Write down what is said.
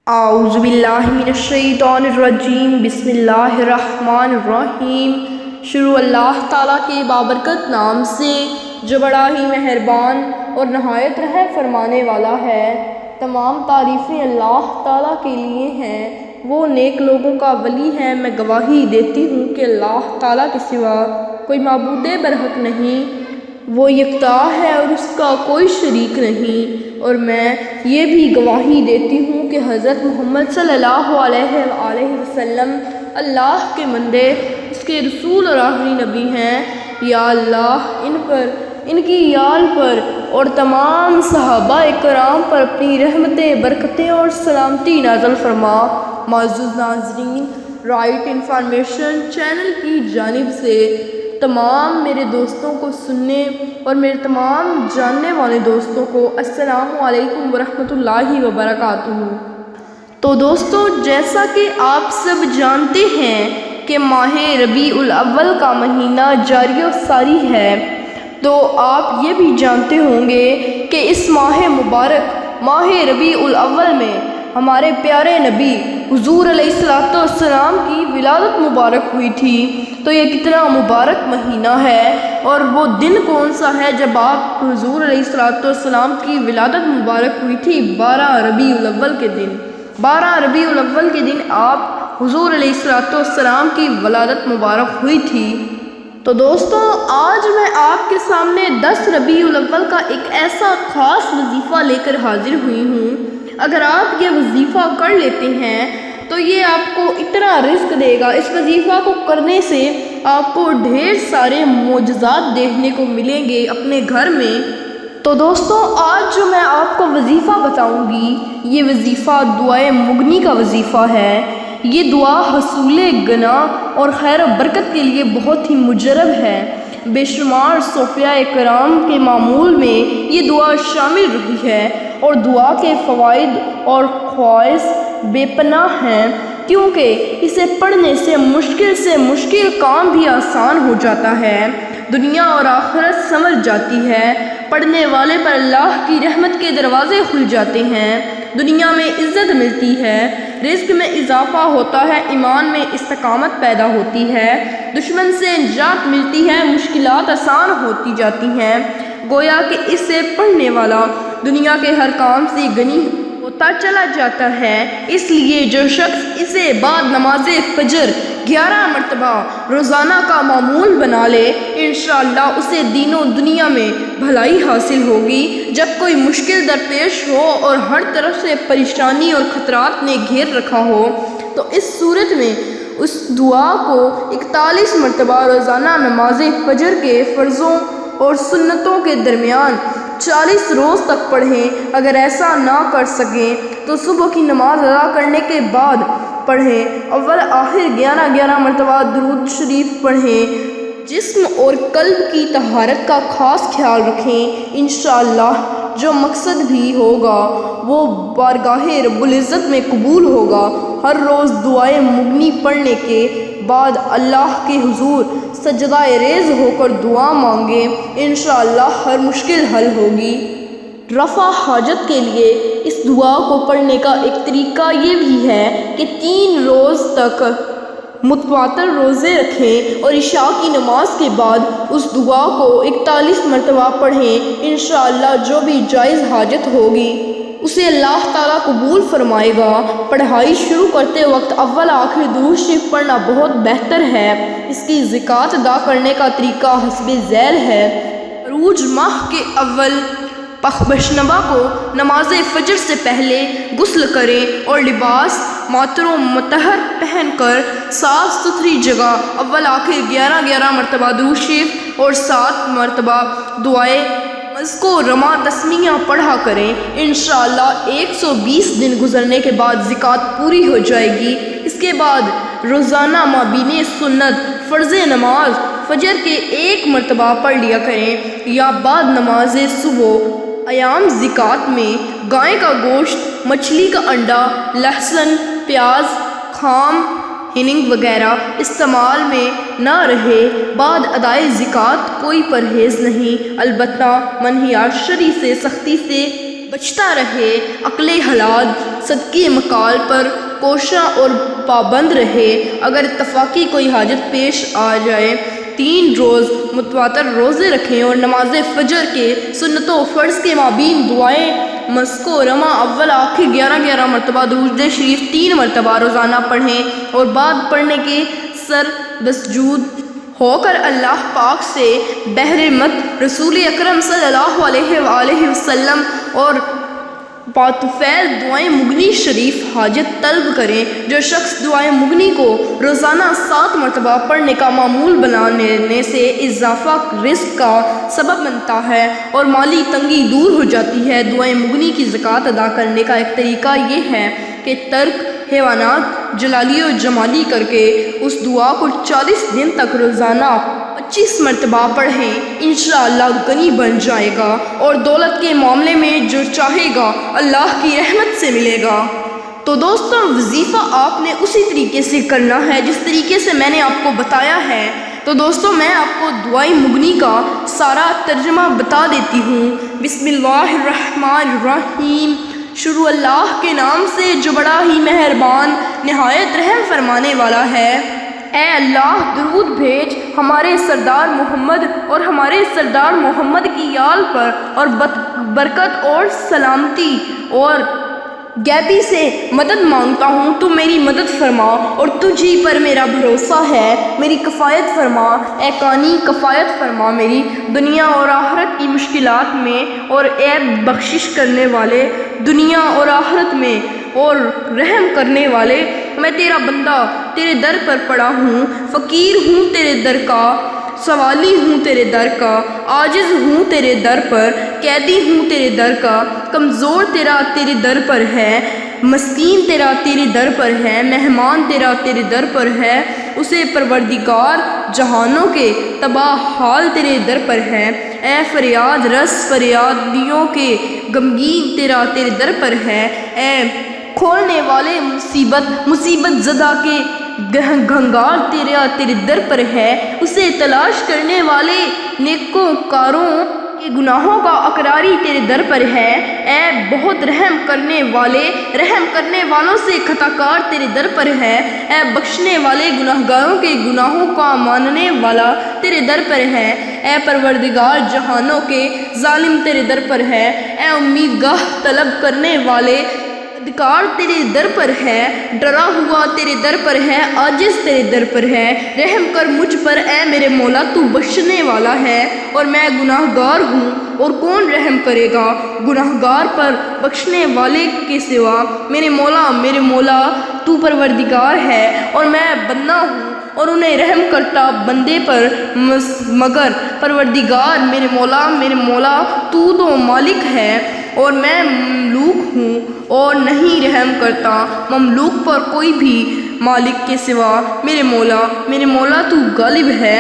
اعوذ باللہ من الشیطان الرجیم بسم اللہ الرحمن الرحیم۔ شروع اللہ تعالیٰ کے بابرکت نام سے جو بڑا ہی مہربان اور نہایت رحم فرمانے والا ہے۔ تمام تعریفیں اللہ تعالیٰ کے لیے ہیں، وہ نیک لوگوں کا ولی ہے۔ میں گواہی دیتی ہوں کہ اللہ تعالیٰ کے سوا کوئی معبود برحق نہیں، وہ یکتا ہے اور اس کا کوئی شریک نہیں۔ اور میں یہ بھی گواہی دیتی ہوں کہ حضرت محمد صلی اللہ علیہ وآلہ وسلم اللہ کے بندے، اس کے رسول اور آخری نبی ہیں۔ یا اللہ ان پر، ان کی آل پر اور تمام صحابہ کرام پر اپنی رحمتیں، برکتیں اور سلامتی نازل فرما۔ معزز ناظرین، رائٹ انفارمیشن چینل کی جانب سے تمام میرے دوستوں کو سننے اور میرے تمام جاننے والے دوستوں کو السلام علیکم ورحمۃ اللہ وبرکاتہ۔ تو دوستو، جیسا کہ آپ سب جانتے ہیں کہ ماہ ربیع الاول کا مہینہ جاری و ساری ہے، تو آپ یہ بھی جانتے ہوں گے کہ اس ماہ مبارک ماہ ربیع الاول میں ہمارے پیارے نبی حضور علیہ السلام کی ولادت مبارک ہوئی تھی۔ تو یہ کتنا مبارک مہینہ ہے، اور وہ دن کون سا ہے جب آپ حضور علیہ السلام کی ولادت مبارک ہوئی تھی؟ 12 ربیع الاول کے دن۔ 12 ربیع الاول کے دن آپ حضور علیہ السلام کی ولادت مبارک ہوئی تھی۔ تو دوستو، آج میں آپ کے سامنے 10 ربیع الاول کا ایک ایسا خاص وظیفہ لے کر حاضر ہوئی ہوں۔ اگر آپ یہ وظیفہ کر لیتے ہیں تو یہ آپ کو اتنا رزق دے گا، اس وظیفہ کو کرنے سے آپ کو ڈھیر سارے معجزات دیکھنے کو ملیں گے اپنے گھر میں۔ تو دوستو، آج جو میں آپ کو وظیفہ بتاؤں گی، یہ وظیفہ دعائے مغنی کا وظیفہ ہے۔ یہ دعا حصول گناہ اور خیر و برکت کے لیے بہت ہی مجرب ہے۔ بے شمار صوفیاء کرام کے معمول میں یہ دعا شامل رہی ہے، اور دعا کے فوائد اور خواص بے پناہ ہیں، کیونکہ اسے پڑھنے سے مشکل کام بھی آسان ہو جاتا ہے، دنیا اور آخرت سمجھ جاتی ہے، پڑھنے والے پر اللہ کی رحمت کے دروازے کھل جاتے ہیں، دنیا میں عزت ملتی ہے، رزق میں اضافہ ہوتا ہے، ایمان میں استقامت پیدا ہوتی ہے، دشمن سے نجات ملتی ہے، مشکلات آسان ہوتی جاتی ہیں۔ گویا کہ اسے پڑھنے والا دنیا کے ہر کام سے غنی ہوتا چلا جاتا ہے۔ اس لیے جو شخص اسے بعد نماز فجر 11 مرتبہ روزانہ کا معمول بنا لے، انشاءاللہ اسے دین و دنیا میں بھلائی حاصل ہوگی۔ جب کوئی مشکل درپیش ہو اور ہر طرف سے پریشانی اور خطرات نے گھیر رکھا ہو، تو اس صورت میں اس دعا کو 41 مرتبہ روزانہ نماز فجر کے فرضوں اور سنتوں کے درمیان 40 روز تک پڑھیں۔ اگر ایسا نہ کر سکیں تو صبح کی نماز ادا کرنے کے بعد پڑھیں۔ اول آخر 11 مرتبہ درود شریف پڑھیں۔ جسم اور قلب کی طہارت کا خاص خیال رکھیں۔ انشاءاللہ جو مقصد بھی ہوگا وہ بارگاہ رب العزت میں قبول ہوگا۔ ہر روز دعائے مغنی پڑھنے کے بعد اللہ کے حضور سجدہ ریز ہو کر دعا مانگیں، انشاءاللہ ہر مشکل حل ہوگی۔ رفع حاجت کے لیے اس دعا کو پڑھنے کا ایک طریقہ یہ بھی ہے کہ 3 روز تک متواتر روزے رکھیں اور عشاء کی نماز کے بعد اس دعا کو 41 مرتبہ پڑھیں۔ انشاءاللہ جو بھی جائز حاجت ہوگی اسے اللہ تعالیٰ قبول فرمائے گا۔ پڑھائی شروع کرتے وقت اول آخر درود شریف پڑھنا بہت بہتر ہے۔ اس کی زکوٰۃ ادا کرنے کا طریقہ حسب ذیل ہے۔ عروج ماہ کے اول پخبشنبہ کو نماز فجر سے پہلے غسل کریں اور لباس معطر و مطہر پہن کر صاف ستھری جگہ اول آخر 11 مرتبہ درود شریف اور 7 مرتبہ دعائے مذکو رما تسمیہ پڑھا کریں۔ انشاءاللہ 120 دن گزرنے کے بعد زکوٰۃ پوری ہو جائے گی۔ اس کے بعد روزانہ مابین سنت فرض نماز فجر کے 1 مرتبہ پڑھ لیا کریں، یا بعد نماز صبح۔ ایام زکوٰۃ میں گائے کا گوشت، مچھلی کا انڈا، لہسن، پیاز، خام، ہیننگ وغیرہ استعمال میں نہ رہے۔ بعد ادائے زکوٰۃ کوئی پرہیز نہیں، البتہ منہیات شرعی سے سختی سے بچتا رہے، عقل حلال صدقے مقال پر کوشاں اور پابند رہے۔ اگر اتفاقی کوئی حاجت پیش آ جائے 3 روز متواتر روزے رکھیں اور نماز فجر کے سنت و فرض کے مابین دعائیں مسک و رواں اول آخر 11 مرتبہ درود شریف 3 مرتبہ روزانہ پڑھیں اور بعد پڑھنے کے سر بسجود ہو کر اللہ پاک سے بحرمت رسول اکرم صلی اللہ علیہ وآلہ وسلم اور باتفیل دعائیں مغنی شریف حاجت طلب کریں۔ جو شخص دعائیں مغنی کو روزانہ 7 مرتبہ پڑھنے کا معمول بنانے سے اضافہ رزق کا سبب بنتا ہے اور مالی تنگی دور ہو جاتی ہے۔ دعائیں مغنی کی زکوٰۃ ادا کرنے کا ایک طریقہ یہ ہے کہ ترک حیوانات جلالی و جمالی کر کے اس دعا کو 40 دن تک روزانہ 25 مرتبہ پڑھیں، انشاءاللہ غنی بن جائے گا اور دولت کے معاملے میں جو چاہے گا اللہ کی رحمت سے ملے گا۔ تو دوستوں وظیفہ آپ نے اسی طریقے سے کرنا ہے جس طریقے سے میں نے آپ کو بتایا ہے۔ تو دوستوں میں آپ کو دعائیں مغنی کا سارا ترجمہ بتا دیتی ہوں۔ بسم اللہ الرحمن الرحیم، شروع اللہ کے نام سے جو بڑا ہی مہربان نہایت رحم فرمانے والا ہے۔ اے اللہ درود بھیج ہمارے سردار محمد اور ہمارے سردار محمد کی آل پر اور برکت اور سلامتی اور غیبی سے مدد مانگتا ہوں، تو میری مدد فرما اور تجھی پر میرا بھروسہ ہے، میری کفایت فرما۔ اے کانی کفایت فرما میری دنیا اور آخرت کی مشکلات میں، اور اے بخشش کرنے والے دنیا اور آخرت میں اور رحم کرنے والے، میں تیرا بندہ تیرے در پر پڑا ہوں، فقیر ہوں تیرے در کا، سوالی ہوں تیرے در کا، عاجز ہوں تیرے در پر، قیدی ہوں تیرے در کا، کمزور تیرا تیرے در پر ہے، مسکین تیرا تیرے در پر ہے، مہمان تیرا تیرے در پر ہے، اسے پروردگار جہانوں کے تباہ حال تیرے در پر ہے۔ اے فریاد رس فریادیوں کے غمگین تیرا تیرے در پر ہے، اے کھولنے والے مصیبت زدہ کے گھنگار تیرے در پر ہے، اسے تلاش کرنے والے نیکوکاروں کے گناہوں کا اقراری تیرے در پر ہے۔ اے بہت رحم کرنے والے رحم کرنے والوں سے خطا کار تیرے در پر ہے، اے بخشنے والے گناہگاروں کے گناہوں کا ماننے والا تیرے در پر ہے، اے پروردگار جہانوں کے ظالم تیرے در پر ہے، اے امیدگاہ طلب کرنے والے ادھکار تیرے در پر ہے، ڈرا ہوا تیرے در پر ہے، عاجز تیرے در پر ہے، رحم کر مجھ پر اے میرے مولا، تو بخشنے والا ہے اور میں گناہ گار ہوں اور کون رحم کرے گا گناہ گار پر بخشنے والے کے سوا۔ میرے مولا تو پروردگار ہے اور میں بندہ ہوں اور انہیں رحم کرتا بندے پر، مگر پروردگار میرے مولا تو تو مالک ہے اور میں مملوک ہوں اور نہیں رحم کرتا مملوک پر کوئی بھی مالک کے سوا۔ میرے مولا تو غالب ہے۔